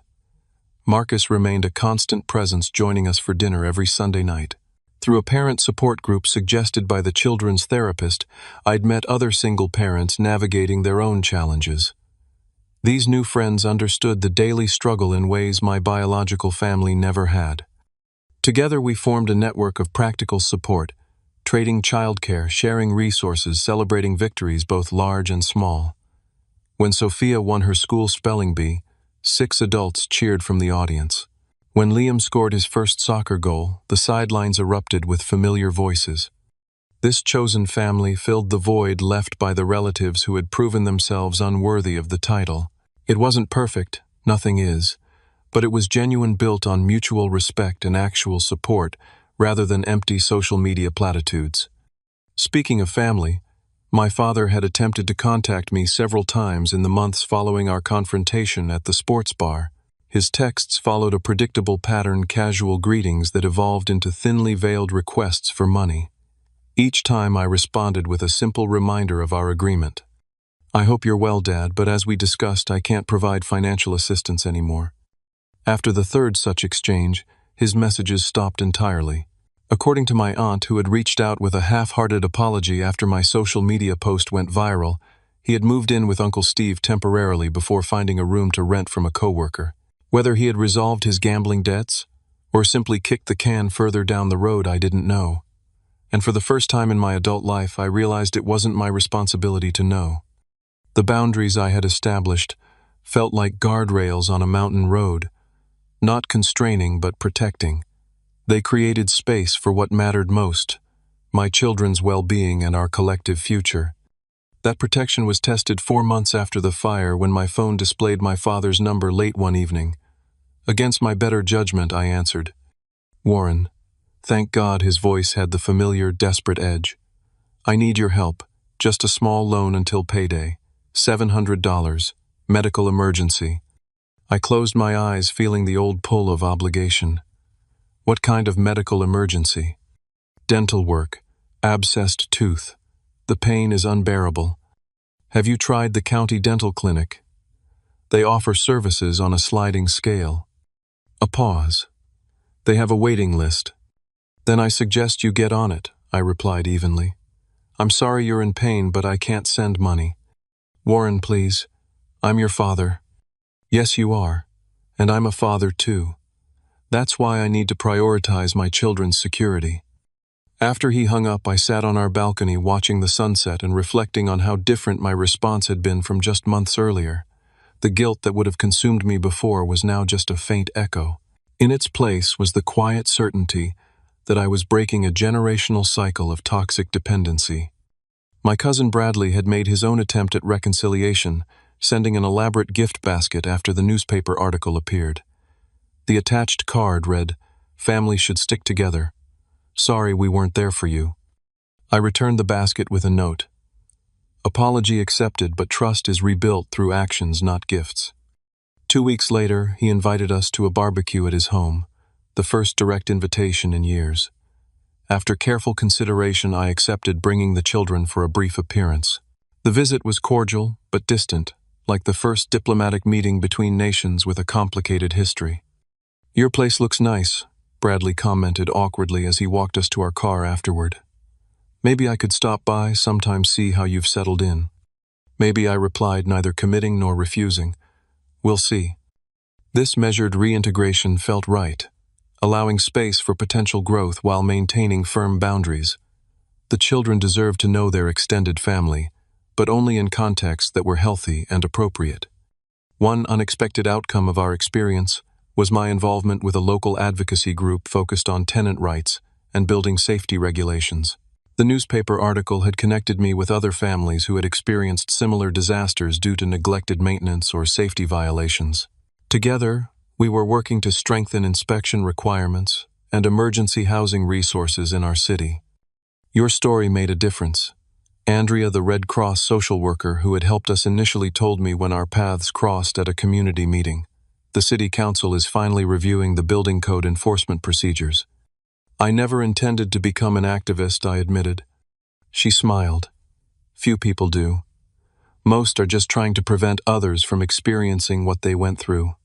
Marcus remained a constant presence, joining us for dinner every Sunday night. Through a parent support group suggested by the children's therapist, I'd met other single parents navigating their own challenges. These new friends understood the daily struggle in ways my biological family never had. Together we formed a network of practical support, trading childcare, sharing resources, celebrating victories both large and small. When Sophia won her school spelling bee, 6 adults cheered from the audience. When Liam scored his first soccer goal, the sidelines erupted with familiar voices. This chosen family filled the void left by the relatives who had proven themselves unworthy of the title. It wasn't perfect, nothing is, but it was genuine, built on mutual respect and actual support rather than empty social media platitudes. Speaking of family, my father had attempted to contact me several times in the months following our confrontation at the sports bar. His texts followed a predictable pattern: casual greetings that evolved into thinly veiled requests for money. Each time I responded with a simple reminder of our agreement. "I hope you're well, Dad, but as we discussed, I can't provide financial assistance anymore." After the third such exchange, his messages stopped entirely. According to my aunt, who had reached out with a half-hearted apology after my social media post went viral, he had moved in with Uncle Steve temporarily before finding a room to rent from a coworker. Whether he had resolved his gambling debts or simply kicked the can further down the road, I didn't know. And for the first time in my adult life, I realized it wasn't my responsibility to know. The boundaries I had established felt like guardrails on a mountain road, not constraining but protecting. They created space for what mattered most: my children's well-being and our collective future. That protection was tested 4 months after the fire, when my phone displayed my father's number late one evening. Against my better judgment, I answered. "Warren." Thank God his voice had the familiar, desperate edge. "I need your help. Just a small loan until payday. $700. Medical emergency." I closed my eyes, feeling the old pull of obligation. What kind of medical emergency? "Dental work. Abscessed tooth. The pain is unbearable. Have you tried the county dental clinic? They offer services on a sliding scale." A pause. "They have a waiting list." "Then I suggest you get on it," I replied evenly. "I'm sorry you're in pain, but I can't send money." "Warren, please. I'm your father." "Yes, you are. And I'm a father too. That's why I need to prioritize my children's security." After he hung up, I sat on our balcony watching the sunset and reflecting on how different my response had been from just months earlier. The guilt that would have consumed me before was now just a faint echo. In its place was the quiet certainty that I was breaking a generational cycle of toxic dependency. My cousin Bradley had made his own attempt at reconciliation, sending an elaborate gift basket after the newspaper article appeared. The attached card read, "Family should stick together. Sorry we weren't there for you." I returned the basket with a note. "Apology accepted, but trust is rebuilt through actions, not gifts." 2 weeks later, he invited us to a barbecue at his home, the first direct invitation in years. After careful consideration, I accepted, bringing the children for a brief appearance. The visit was cordial but distant, like the first diplomatic meeting between nations with a complicated history. "Your place looks nice," Bradley commented awkwardly as he walked us to our car afterward. "Maybe I could stop by sometime, see how you've settled in." "Maybe," I replied, neither committing nor refusing. "We'll see." This measured reintegration felt right, allowing space for potential growth while maintaining firm boundaries. The children deserved to know their extended family, but only in contexts that were healthy and appropriate. One unexpected outcome of our experience was my involvement with a local advocacy group focused on tenant rights and building safety regulations. The newspaper article had connected me with other families who had experienced similar disasters due to neglected maintenance or safety violations. Together, we were working to strengthen inspection requirements and emergency housing resources in our city. Your story made a difference. Andrea, the Red Cross social worker who had helped us initially, told me when our paths crossed at a community meeting. The city council is finally reviewing the building code enforcement procedures. I never intended to become an activist, I admitted. She smiled. Few people do. Most are just trying to prevent others from experiencing what they went through.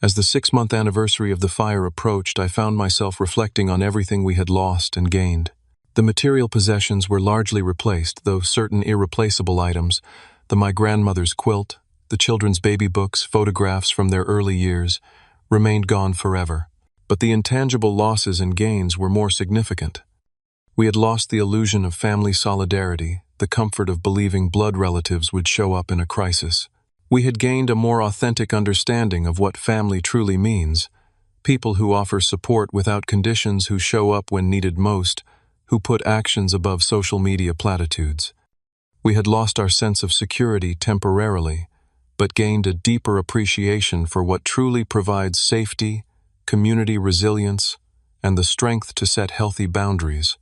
As the 6-month anniversary of the fire approached, I found myself reflecting on everything we had lost and gained. The material possessions were largely replaced, though certain irreplaceable items, my grandmother's quilt, the children's baby books, photographs from their early years, remained gone forever. But the intangible losses and gains were more significant. We had lost the illusion of family solidarity, the comfort of believing blood relatives would show up in a crisis. We had gained a more authentic understanding of what family truly means, people who offer support without conditions, who show up when needed most, who put actions above social media platitudes. We had lost our sense of security temporarily, but gained a deeper appreciation for what truly provides safety, community resilience, and the strength to set healthy boundaries.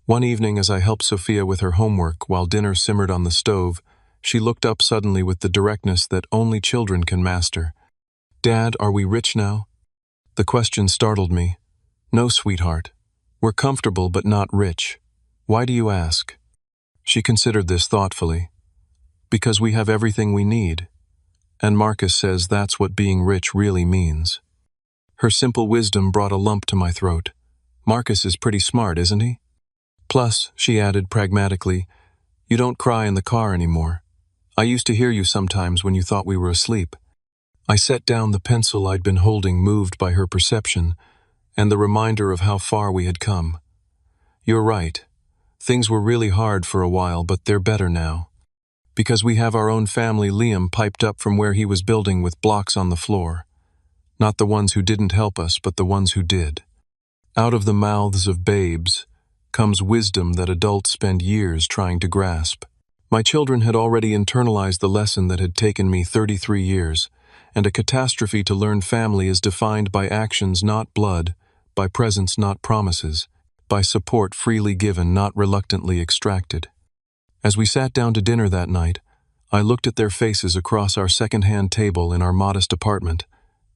One evening, as I helped Sophia with her homework while dinner simmered on the stove, she looked up suddenly with the directness that only children can master. "Dad, are we rich now?" The question startled me. "No, sweetheart. We're comfortable but not rich. Why do you ask?" She considered this thoughtfully. "Because we have everything we need. And Marcus says that's what being rich really means." Her simple wisdom brought a lump to my throat. "Marcus is pretty smart, isn't he? Plus," she added pragmatically, "you don't cry in the car anymore. I used to hear you sometimes when you thought we were asleep." I set down the pencil I'd been holding, moved by her perception and the reminder of how far we had come. "You're right. Things were really hard for a while, but they're better now. Because we have our own family." Liam piped up from where he was building with blocks on the floor. "Not the ones who didn't help us, but the ones who did." Out of the mouths of babes comes wisdom that adults spend years trying to grasp. My children had already internalized the lesson that had taken me 33 years, and a catastrophe to learn family is defined by actions, not blood, by presence, not promises, by support freely given, not reluctantly extracted. As we sat down to dinner that night, I looked at their faces across our second-hand table in our modest apartment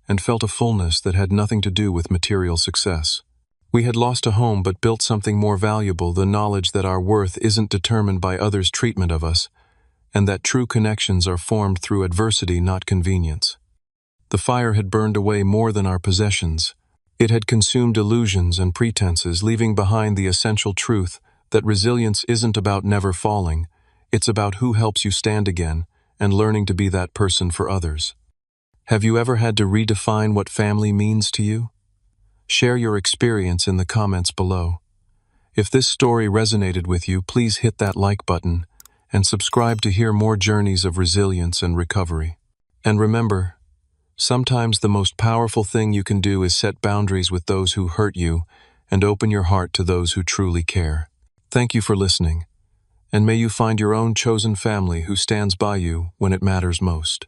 and felt a fullness that had nothing to do with material success. We had lost a home but built something more valuable, the knowledge that our worth isn't determined by others' treatment of us, and that true connections are formed through adversity, not convenience. The fire had burned away more than our possessions. It had consumed illusions and pretenses, leaving behind the essential truth that resilience isn't about never falling, it's about who helps you stand again and learning to be that person for others. Have you ever had to redefine what family means to you? Share your experience in the comments below. If this story resonated with you, please hit that like button and subscribe to hear more journeys of resilience and recovery. And remember, sometimes the most powerful thing you can do is set boundaries with those who hurt you and open your heart to those who truly care. Thank you for listening, and may you find your own chosen family who stands by you when it matters most.